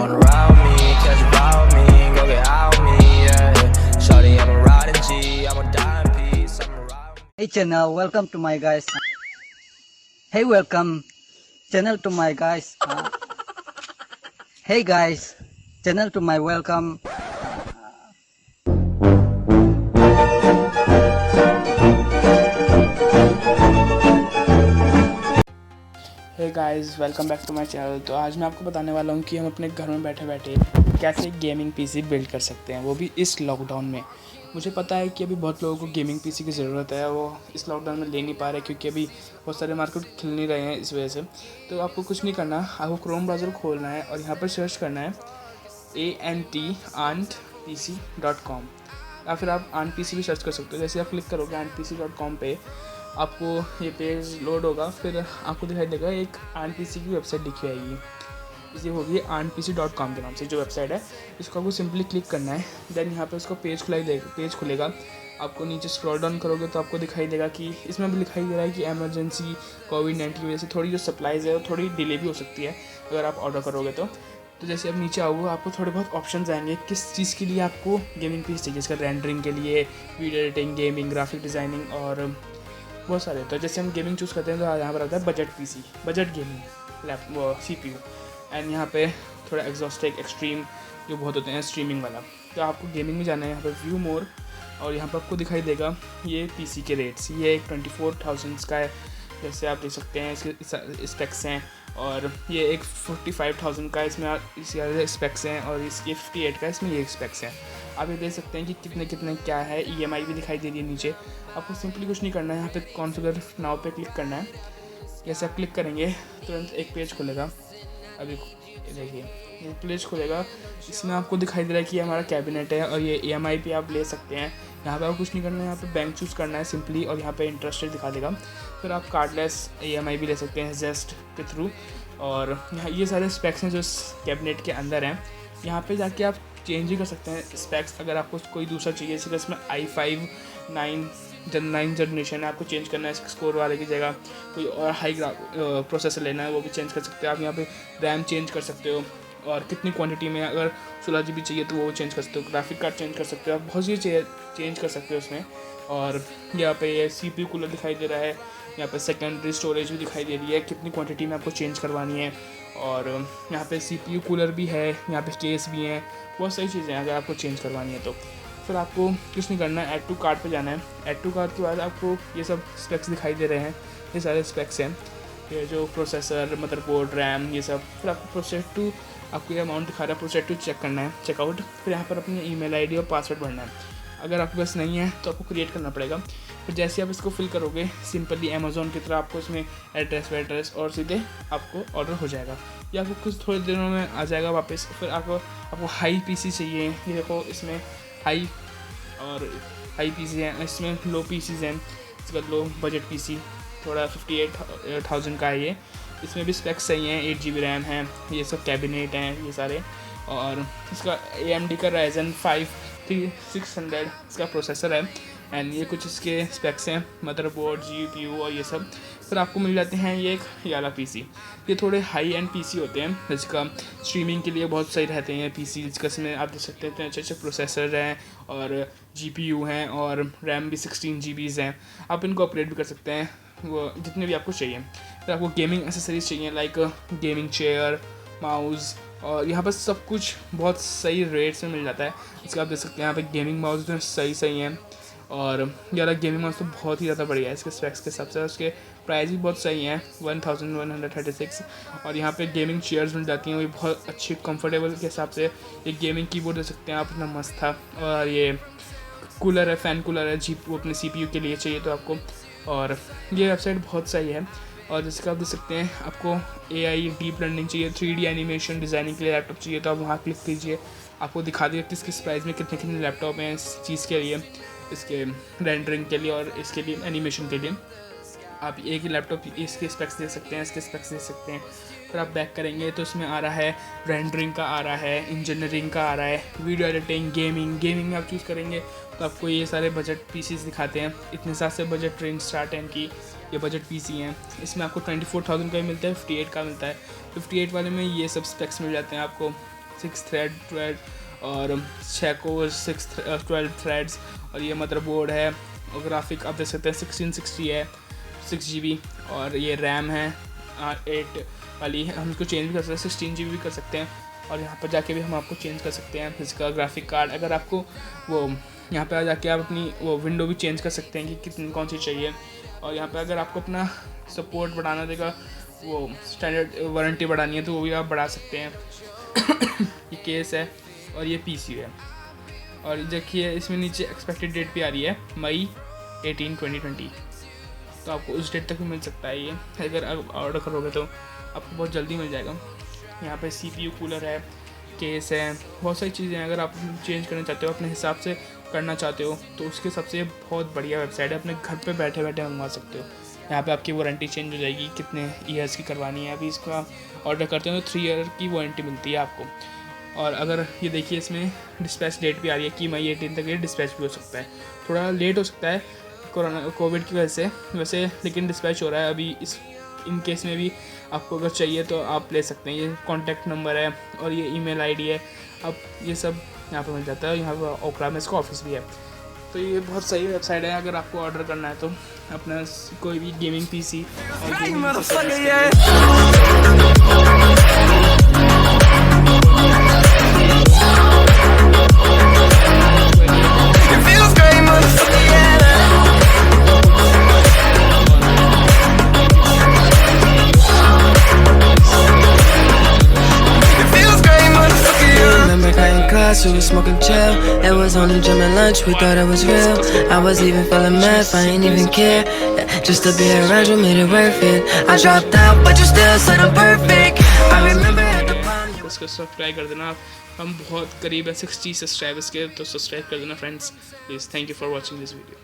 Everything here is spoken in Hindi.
wanna ride with me, catch a vibe with me, go get out with me, yeah. Shawty, I'm a riding G, I'm a dying piece, I'm a ride. Hey channel, welcome to my guys. Hey, welcome channel to my guys. Hey guys, channel to my welcome. Hey guys, welcome back to my channel. तो आज मैं आपको बताने वाला हूँ कि हम अपने घर में बैठे बैठे कैसे गेमिंग पीसी बिल्ड कर सकते हैं, वो भी इस लॉकडाउन में। मुझे पता है कि अभी बहुत लोगों को गेमिंग पीसी की ज़रूरत है, वो इस लॉकडाउन में ले नहीं पा रहे क्योंकि अभी बहुत सारे मार्केट खुल नहीं रहे हैं इस वजह से। तो आपको कुछ नहीं करना, आपको क्रोम ब्राउज़र खोलना है और यहाँ पर सर्च करना है antpc.com, या फिर आप antpc भी सर्च कर सकते हो। जैसे आप क्लिक करोगे antpc.com पे, आपको ये पेज लोड होगा, फिर आपको दिखाई देगा एक antpc की वेबसाइट दिखी आएगी। इसी होगी antpc.com के नाम से जो वेबसाइट है। इसको आपको सिंपली क्लिक करना है, देन यहाँ पे उसका पेज खुलेगा। आपको नीचे स्क्रॉल डाउन करोगे तो आपको दिखाई देगा कि इसमें भी दिखाई दे रहा है कि एमरजेंसी कोविड-19 की वजह से थोड़ी जो सप्लाईज़ है वो थोड़ी डिले भी हो सकती है अगर आप ऑर्डर करोगे तो। जैसे आप नीचे आओगे आपको थोड़े बहुत ऑप्शंस आएंगे किस चीज़ के लिए आपको गेमिंग पीसी चाहिए। इसका रेंडरिंग के लिए, video editing, gaming, graphic designing और बहुत सारे। तो जैसे हम गेमिंग चूज़ करते हैं तो यहाँ पर आता है budget PC, budget gaming laptop, CPU, and यहाँ पे थोड़ा एग्जॉस्टिक, एक्सट्रीम जो बहुत होते हैं स्ट्रीमिंग वाला। तो आपको गेमिंग में जाना है, यहाँ पर व्यू मोर, और यहाँ पर आपको दिखाई देगा ये पीसी के रेट्स। ये एक 24,000 का है, जैसे आप देख सकते हैं इसके स्पेक्स हैं, और ये एक 45,000 का इसमें इसके स्पेक्स हैं, और इसके 58 का इसमें ये स्पेक्स हैं। आप ये देख सकते हैं कि कितने कितने क्या है। EMI भी दिखाई दे रही है नीचे। आपको सिंपली कुछ नहीं करना है, यहाँ पे कॉन्फ़िगर नाउ पे क्लिक करना है। जैसे आप क्लिक करेंगे तुरंत एक पेज खुलेगा। अभी देखिए ये पेज खुलेगा, इसमें आपको दिखाई दे रहा है कि हमारा कैबिनेट है और ये EMI पे आप ले सकते हैं। यहाँ पे आपको कुछ नहीं करना है, यहाँ पे बैंक चूज़ करना है सिंपली, और यहाँ पे इंटरेस्ट रेट दिखा देगा। फिर आप कार्डलेस EMI भी ले सकते हैं जेस्ट के थ्रू। और यहाँ ये सारे स्पेक्स हैं जो इस कैबिनेट के अंदर हैं। यहाँ पे जाके आप चेंज ही कर सकते हैं स्पेक्स, अगर आपको कोई दूसरा चाहिए। जैसे इसमें i5 9 जनरेशन है, आपको चेंज करना है 6 कोर वाले की जगह कोई और हाई प्रोसेसर लेना है, वो भी चेंज कर सकते हैं आप। यहाँ पे रैम चेंज कर सकते हो, और कितनी क्वांटिटी में, अगर 16 GB चाहिए तो वो चेंज कर सकते हो। ग्राफिक कार्ड चेंज कर सकते हो, आप बहुत सी चेंज कर सकते हो उसमें। और यहाँ पे ये CPU कूलर दिखाई दे रहा है, यहाँ पे सेकेंडरी स्टोरेज भी दिखाई दे रही है, कितनी क्वांटिटी में आपको चेंज करवानी है। और यहाँ पे CPU कूलर भी है, यहाँ पे केस भी हैं, बहुत सारी चीज़ें हैं अगर आपको चेंज करवानी है तो। फिर आपको कुछ नहीं करना है, ऐड टू कार्ट पे जाना है। ऐड टू कार्ट के बाद आपको ये सब स्पेक्स दिखाई दे रहे हैं, ये सारे स्पेक्स हैं, ये जो प्रोसेसर, मदरबोर्ड, रैम, ये सब। फिर आपको प्रोसेस टू, आपको ये अमाउंट दिखा रहा है, प्रोसेस टू चेक करना है, चेकआउट। फिर यहाँ पर अपनी ईमेल आईडी और पासवर्ड भरना है। अगर आपके पास नहीं है तो आपको क्रिएट करना पड़ेगा। फिर जैसे आप इसको फिल करोगे सिंपली अमेज़ॉन की तरह आपको इसमें एड्रेस और सीधे आपको ऑर्डर हो जाएगा, या आपको कुछ थोड़े दिनों में आ जाएगा वापस। फिर आपको हाई पीसी चाहिए, ये देखो इसमें हाई पीसी हैं, इसमें लो पीसीज हैं। इसका लो बजट पीसी थोड़ा 58,000 का है ये। इसमें भी स्पेक्स सही हैं, 8 GB रैम है, ये सब कैबिनेट हैं ये सारे। और इसका AMD का Ryzen 5 3600 इसका प्रोसेसर है, एंड ये कुछ इसके स्पेक्स हैं, मदरबोर्ड, GPU और ये सब। फिर आपको मिल जाते हैं ये वाला पीसी। ये थोड़े हाई एंड पीसी होते हैं, जिसका स्ट्रीमिंग के लिए बहुत सही रहते हैं पीसी। जिसमें आप देख सकते हैं अच्छे अच्छे प्रोसेसर हैं, और GPU हैं, और रैम भी 16 GB हैं। आप इनको अपग्रेड भी कर सकते हैं, वो जितने भी आपको चाहिए। फिर आपको गेमिंग एसेसरीज चाहिए, लाइक गेमिंग चेयर, माउस, और यहाँ पर सब कुछ बहुत सही रेट्स में मिल जाता है। इसका आप देख सकते हैं यहाँ पे गेमिंग माउस जो सही हैं, और ये वाला गेमिंग माउस तो बहुत ही ज़्यादा बढ़िया है इसके स्पेक्स के हिसाब से। उसके प्राइस भी बहुत सही हैं, 1136। और यहाँ पे गेमिंग चेयर्स मिल जाती हैं, वो बहुत अच्छी कंफर्टेबल के हिसाब से। एक गेमिंग कीबोर्ड दे सकते हैं आप, इतना मस्त था। और ये कूलर है, फ़ैन कूलर है, वो अपने CPU के लिए चाहिए तो आपको। और ये वेबसाइट बहुत सही है। और जैसे कि आप देख सकते हैं आपको AI डीप लर्निंग चाहिए, 3D एनिमेशन डिज़ाइनिंग के लिए लैपटॉप चाहिए तो आप वहाँ क्लिक कीजिए, आपको दिखा देगा किस किस प्राइस में कितने कितने लैपटॉप हैं इस चीज़ के लिए, इसके रेंडरिंग के लिए और इसके लिए एनिमेशन के लिए। आप एक ही लैपटॉप इसके स्पेक्स दे सकते हैं, इसके स्पेक्स दे सकते हैं। फिर आप बैक करेंगे तो इसमें आ रहा है रेंडरिंग का, आ रहा है इंजीनियरिंग का, आ रहा है वीडियो एडिटिंग, गेमिंग में आप चूज़ करेंगे तो आपको ये सारे बजट पीसीज दिखाते हैं। इतने साथ से बजट रेंज स्टार्ट है इनकी, ये बजट पीसी हैं। इसमें आपको 24,000 का ही मिलता है, 58 का मिलता है। 58 वाले में ये सब स्पेक्स मिल जाते हैं आपको, 6 थ्रेड और 6 कोर 12 थ्रेड्स, और ये मदरबोर्ड है, और ग्राफिक आप देख सकते हैं 1660 है, 6 GB, और ये रैम है 8 वाली है। हम इसको चेंज भी कर सकते हैं, 16 GB भी कर सकते हैं, और यहाँ पर जाके भी हम आपको चेंज कर सकते हैं इसका ग्राफिक कार्ड। अगर आपको वो यहाँ पे आ जाके आप अपनी वो विंडो भी चेंज कर सकते हैं कि कितनी कौन सी चाहिए। और यहाँ पे अगर आपको अपना सपोर्ट बढ़ाना देगा, वो स्टैंडर्ड वारंटी बढ़ानी है तो वो भी आप बढ़ा सकते हैं। ये केस है और ये PC है, और देखिए इसमें नीचे एक्सपेक्टेड डेट भी आ रही है मई 18, 2020, तो आपको उस डेट तक भी मिल सकता है। ये अगर आप ऑर्डर करोगे तो आपको बहुत जल्दी मिल जाएगा। यहाँ पे CPU कूलर है, केस है, बहुत सारी चीज़ें हैं। अगर आप चेंज करना चाहते हो, अपने हिसाब से करना चाहते हो, तो उसके हिसाब से बहुत बढ़िया वेबसाइट है, अपने घर पे बैठे बैठे मंगवा सकते हो। यहाँ पे आपकी वारंटी चेंज हो जाएगी, कितने ईयर्स की करवानी है। अभी इसका ऑर्डर करते हो तो 3 ईयर की वारंटी मिलती है आपको। और अगर ये देखिए इसमें डिस्पैच डेट भी आ रही है कि मई 18 तक ये डिस्पैच भी हो सकता है, थोड़ा लेट हो सकता है कोविड की वजह से वैसे, लेकिन डिस्पैच हो रहा है अभी। इन केस में भी आपको अगर चाहिए तो आप ले सकते हैं। ये कॉन्टैक्ट नंबर है और ये ईमेल आईडी है, अब ये सब यहाँ पे मिल जाता है। यहाँ पर ओखला में इसका ऑफिस भी है, तो ये बहुत सही वेबसाइट है। अगर आपको ऑर्डर करना है तो अपना कोई भी gaming PC We was smoking chill. It was on the gym and lunch. We thought it was real. I was even feeling mad. I ain't even care. Just to be around you made it worth it. I dropped out, but you still said I'm perfect. I remember at the party. इसको सब्सक्राइब कर देना, हम बहुत करीब है 60 सब्सक्राइबर्स के, तो सब्सक्राइब कर देना friends please. Thank you for watching this video.